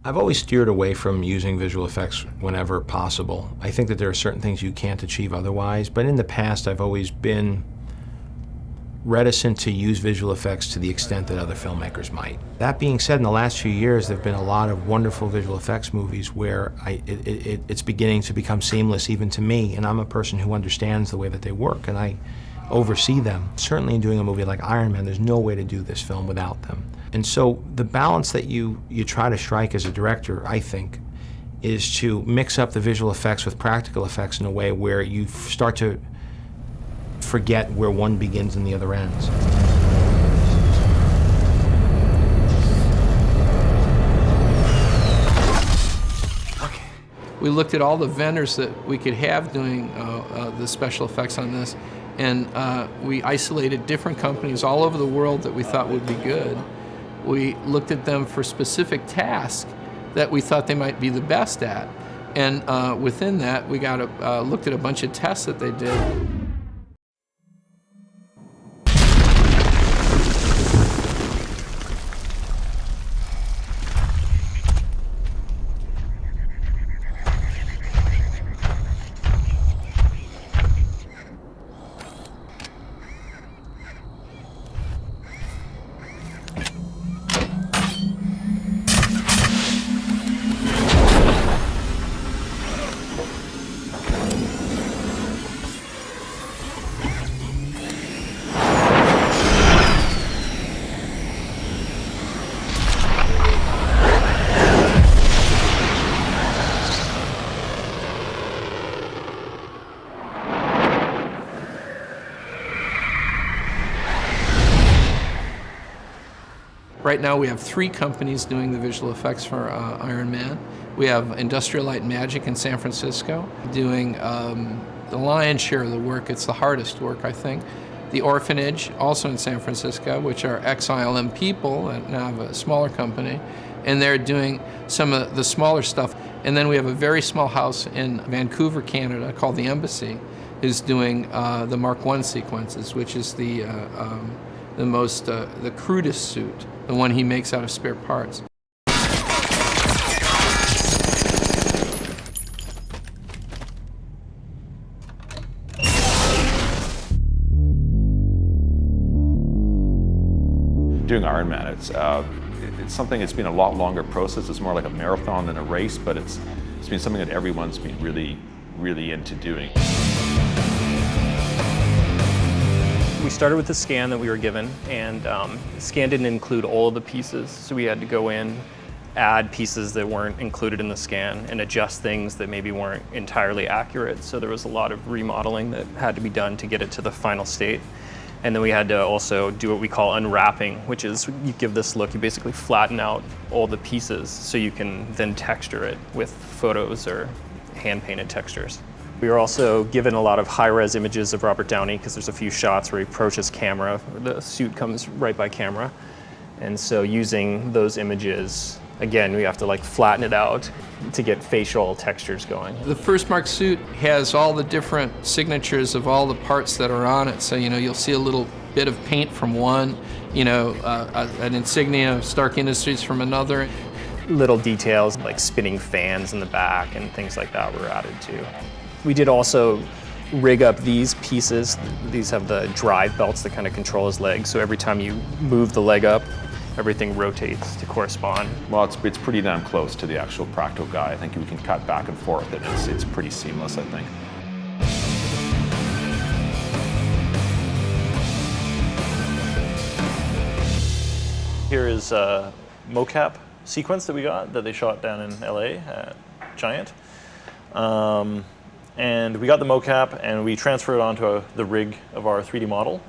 I've always steered away from using visual effects whenever possible. I think that there are certain things you can't achieve otherwise, but in the past I've always been reticent to use visual effects to the extent that other filmmakers might. That being said, in the last few years there have been a lot of wonderful visual effects movies where it's beginning to become seamless even to me, and I'm a person who understands the way that they work, and I oversee them. Certainly in doing a movie like Iron Man, there's no way to do this film without them. And so the balance that you try to strike as a director, I think, is to mix up the visual effects with practical effects in a way where you start to forget where one begins and the other ends. Okay. We looked at all the vendors that we could have doing the special effects on this, and we isolated different companies all over the world that we thought would be good. We looked at them for specific tasks that we thought they might be the best at. And within that, we looked at a bunch of tests that they did. Right now we have 3 companies doing the visual effects for Iron Man. We have Industrial Light and Magic in San Francisco doing the lion's share of the work. It's the hardest work, I think. The Orphanage, also in San Francisco, which are XILM people, and now have a smaller company, and they're doing some of the smaller stuff. And then we have a very small house in Vancouver, Canada, called the Embassy, who's doing the Mark I sequences, which is the crudest suit, the one he makes out of spare parts. Doing Iron Man, it's something that's been a lot longer process. It's more like a marathon than a race, but it's been something that everyone's been really, really into doing. We started with the scan that we were given, and the scan didn't include all of the pieces, so we had to go in, add pieces that weren't included in the scan, and adjust things that maybe weren't entirely accurate. So there was a lot of remodeling that had to be done to get it to the final state. And then we had to also do what we call unwrapping, which is you give this look, you basically flatten out all the pieces so you can then texture it with photos or hand-painted textures. We were also given a lot of high-res images of Robert Downey because there's a few shots where he approaches camera, the suit comes right by camera. And so using those images, again, we have to like flatten it out to get facial textures going. The first Mark suit has all the different signatures of all the parts that are on it. So, you'll see a little bit of paint from one, an insignia of Stark Industries from another. Little details like spinning fans in the back and things like that were added too. We did also rig up these pieces. These have the drive belts that kind of control his legs. So every time you move the leg up, everything rotates to correspond. Well, it's pretty damn close to the actual Paltrow guy. I think we can cut back and forth, and it's pretty seamless, I think. Here is a mocap sequence that we got that they shot down in LA at Giant. And we got the mocap and we transferred it onto the rig of our 3D model.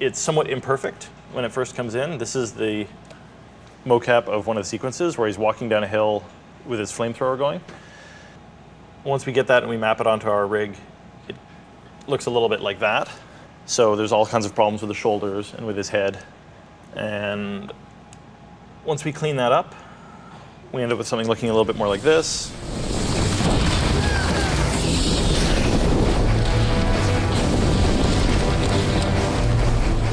It's somewhat imperfect when it first comes in. This is the mocap of one of the sequences where he's walking down a hill with his flamethrower going. Once we get that and we map it onto our rig, it looks a little bit like that. So there's all kinds of problems with the shoulders and with his head. And once we clean that up, we end up with something looking a little bit more like this.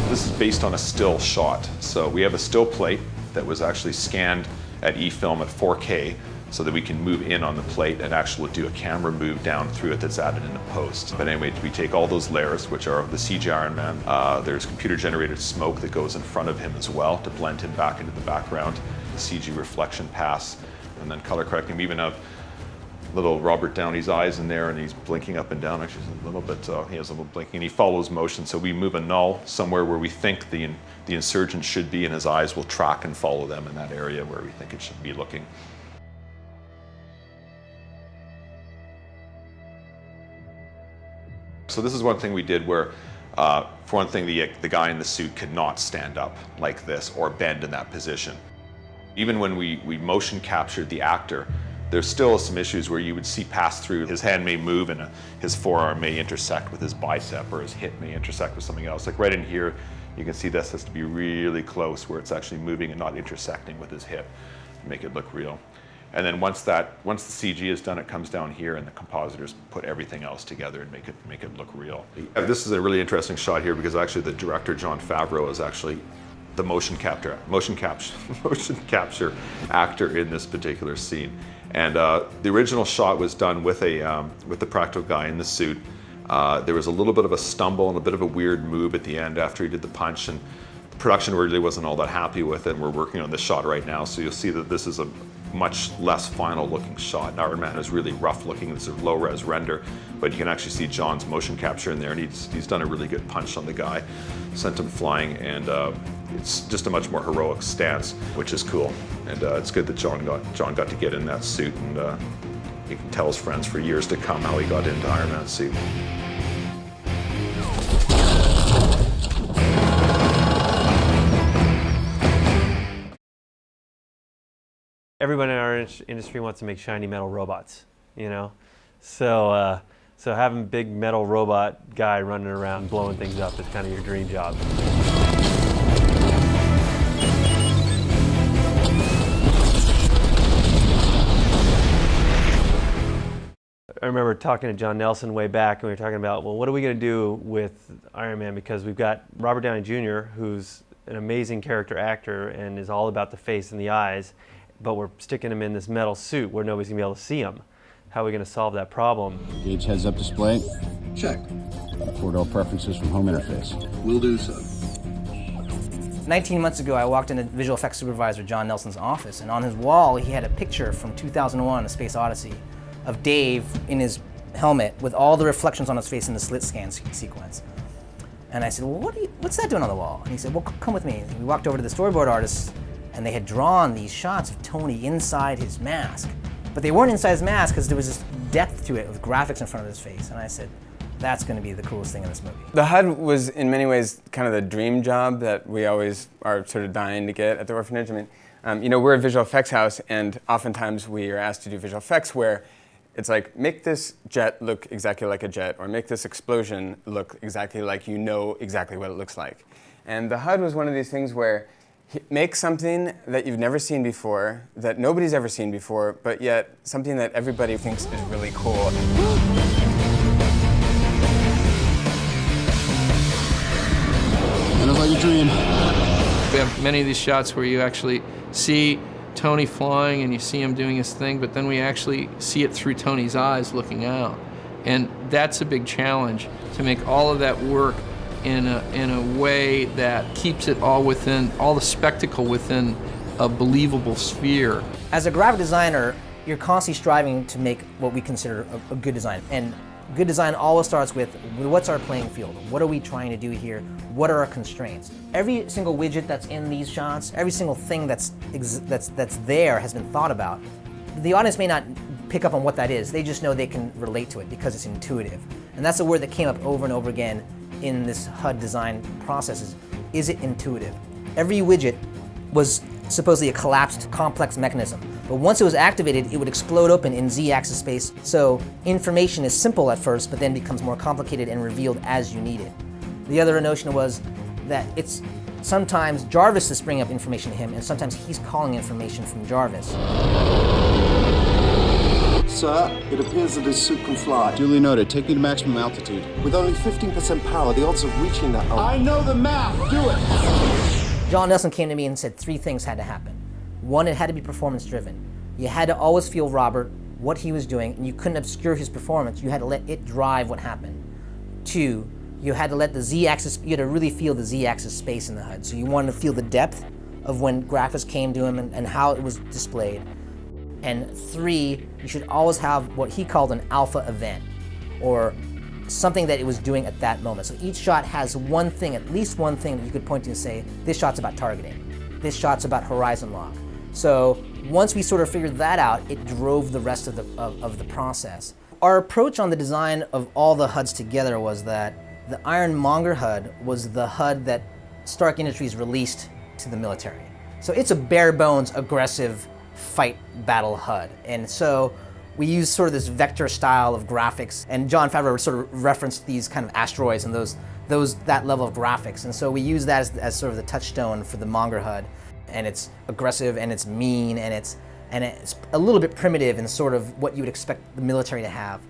This is based on a still shot. So we have a still plate that was actually scanned at E-film at 4K so that we can move in on the plate and actually do a camera move down through it that's added in the post. But anyway, we take all those layers, which are the CG Iron Man. There's computer-generated smoke that goes in front of him as well to blend him back into the background. The CG reflection pass, and then color correcting. We even have little Robert Downey's eyes in there, and he's blinking up and down. Actually, a little bit. He has a little blinking, and he follows motion. So we move a null somewhere where we think the insurgent should be, and his eyes will track and follow them in that area where we think it should be looking. So this is one thing we did where, for one thing, the guy in the suit could not stand up like this or bend in that position. Even when we motion captured the actor, there's still some issues where you would see pass through. His hand may move and his forearm may intersect with his bicep, or his hip may intersect with something else. Like right in here, you can see this has to be really close where it's actually moving and not intersecting with his hip to make it look real. And then once the CG is done, it comes down here, and the compositors put everything else together and make it look real. This is a really interesting shot here because actually the director, John Favreau, is actually the motion capture actor in this particular scene. And the original shot was done with the practical guy in the suit. There was a little bit of a stumble and a bit of a weird move at the end after he did the punch, and the production really wasn't all that happy with it. And we're working on this shot right now, so you'll see that this is a much less final looking shot. Iron Man is really rough looking. This is a low res render, but you can actually see John's motion capture in there, and he's done a really good punch on the guy, sent him flying, and it's just a much more heroic stance, which is cool. And it's good that John got to get in that suit, and he can tell his friends for years to come how he got into Iron Man's suit. Everyone in our industry wants to make shiny metal robots, you know? So having big metal robot guy running around blowing things up is kind of your dream job. I remember talking to John Nelson way back, and we were talking about, well, what are we going to do with Iron Man? Because we've got Robert Downey Jr., who's an amazing character actor and is all about the face and the eyes, but we're sticking him in this metal suit where nobody's going to be able to see him. How are we going to solve that problem? Gauge heads-up display. Check. Record all preferences from home interface. Will do so. 19 months ago, I walked into visual effects supervisor John Nelson's office, and on his wall, he had a picture from 2001, A Space Odyssey, of Dave in his helmet with all the reflections on his face in the slit scan sequence. And I said, well, what's that doing on the wall? And he said, well, come with me. And we walked over to the storyboard artists, and they had drawn these shots of Tony inside his mask. But they weren't inside his mask because there was this depth to it with graphics in front of his face. And I said, that's going to be the coolest thing in this movie. The HUD was, in many ways, kind of the dream job that we always are sort of dying to get at the orphanage. I mean, you know, we're a visual effects house, and oftentimes we are asked to do visual effects where it's like, make this jet look exactly like a jet, or make this explosion look exactly like you know exactly what it looks like. And the HUD was one of these things where make something that you've never seen before, that nobody's ever seen before, but yet something that everybody thinks is really cool. It looks like a dream. We have many of these shots where you actually see Tony flying and you see him doing his thing, but then we actually see it through Tony's eyes looking out. And that's a big challenge, to make all of that work in a way that keeps it all the spectacle within a believable sphere. As a graphic designer, you're constantly striving to make what we consider a good design. And good design always starts with, what's our playing field? What are we trying to do here? What are our constraints? Every single widget that's in these shots, every single thing that's there has been thought about. The audience may not pick up on what that is. They just know they can relate to it because it's intuitive. And that's a word that came up over and over again in this HUD design process is it intuitive? Every widget was supposedly a collapsed, complex mechanism. But once it was activated, it would explode open in z-axis space. So information is simple at first, but then becomes more complicated and revealed as you need it. The other notion was that it's sometimes Jarvis is bringing up information to him, and sometimes he's calling information from Jarvis. Sir, it appears that his suit can fly. Duly noted. Take me to maximum altitude. With only 15% power, the odds of reaching that are... I know the math. Do it. John Nelson came to me and said 3 things had to happen. One, it had to be performance driven. You had to always feel Robert, what he was doing, and you couldn't obscure his performance. You had to let it drive what happened. Two, you had to let the Z-axis, you had to really feel the Z-axis space in the HUD. So you wanted to feel the depth of when graphics came to him and how it was displayed. And three, you should always have what he called an alpha event, or something that it was doing at that moment. So each shot has one thing, at least one thing that you could point to and say, this shot's about targeting, this shot's about horizon lock. So once we sort of figured that out, it drove the rest of the process. Our approach on the design of all the HUDs together was that the Ironmonger HUD was the HUD that Stark Industries released to the military. So it's a bare bones, aggressive fight battle HUD. And so we use sort of this vector style of graphics, and Jon Favreau sort of referenced these kind of asteroids and that level of graphics. And so we use that as sort of the touchstone for the Monger HUD. And it's aggressive, and it's mean, and it's a little bit primitive in sort of what you would expect the military to have.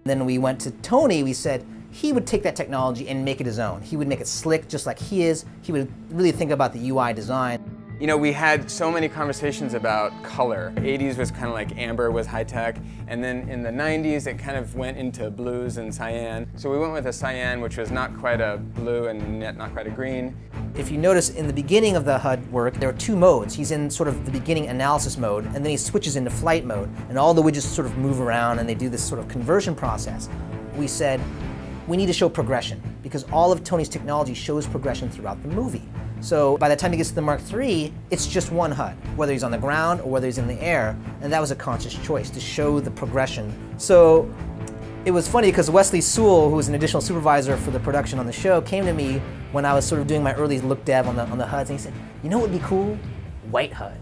Then we went to Tony, we said he would take that technology and make it his own. He would make it slick just like he is. He would really think about the UI design. You know, we had so many conversations about color. 80s was kind of like amber was high tech, and then in the 90s it kind of went into blues and cyan. So we went with a cyan, which was not quite a blue and yet not quite a green. If you notice in the beginning of the HUD work, there are two modes. He's in sort of the beginning analysis mode, and then he switches into flight mode, and all the widgets sort of move around and they do this sort of conversion process. We said, we need to show progression, because all of Tony's technology shows progression throughout the movie. So by the time he gets to the Mark III, it's just one HUD, whether he's on the ground or whether he's in the air, and that was a conscious choice to show the progression. So it was funny because Wesley Sewell, who was an additional supervisor for the production on the show, came to me when I was sort of doing my early look dev on the HUDs, and he said, you know what would be cool? White HUD.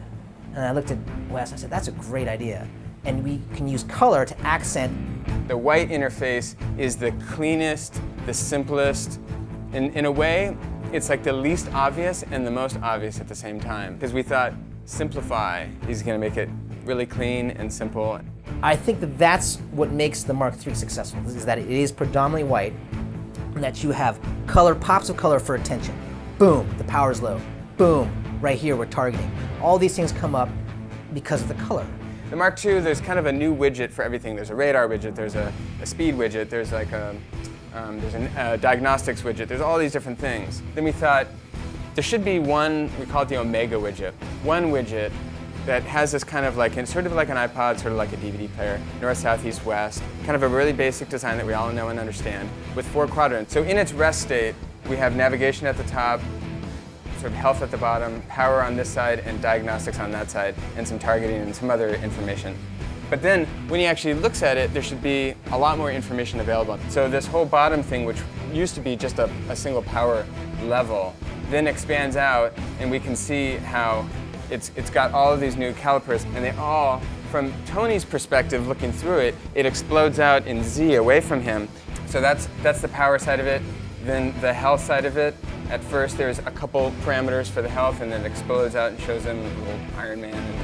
And I looked at Wes, I said, that's a great idea. And we can use color to accent. The white interface is the cleanest, the simplest. In a way, it's like the least obvious and the most obvious at the same time. Because we thought, simplify is going to make it really clean and simple. I think that that's what makes the Mark III successful, is that it is predominantly white, and that you have color, pops of color for attention. Boom, the power's low. Boom, right here we're targeting. All these things come up because of the color. The Mark II, there's kind of a new widget for everything. There's a radar widget, there's a speed widget, there's like there's a diagnostics widget, there's all these different things. Then we thought there should be one, we call it the Omega widget, one widget that has this kind of like, sort of like an iPod, sort of like a DVD player, north, south, east, west, kind of a really basic design that we all know and understand, with 4 quadrants. So in its rest state, we have navigation at the top, sort of health at the bottom, power on this side, and diagnostics on that side, and some targeting and some other information. But then, when he actually looks at it, there should be a lot more information available. So this whole bottom thing, which used to be just a single power level, then expands out, and we can see how it's got all of these new calipers, and they all, from Tony's perspective, looking through it, it explodes out in Z away from him. So that's the power side of it. Then the health side of it, at first there's a couple parameters for the health, and then it explodes out and shows him a little Iron Man.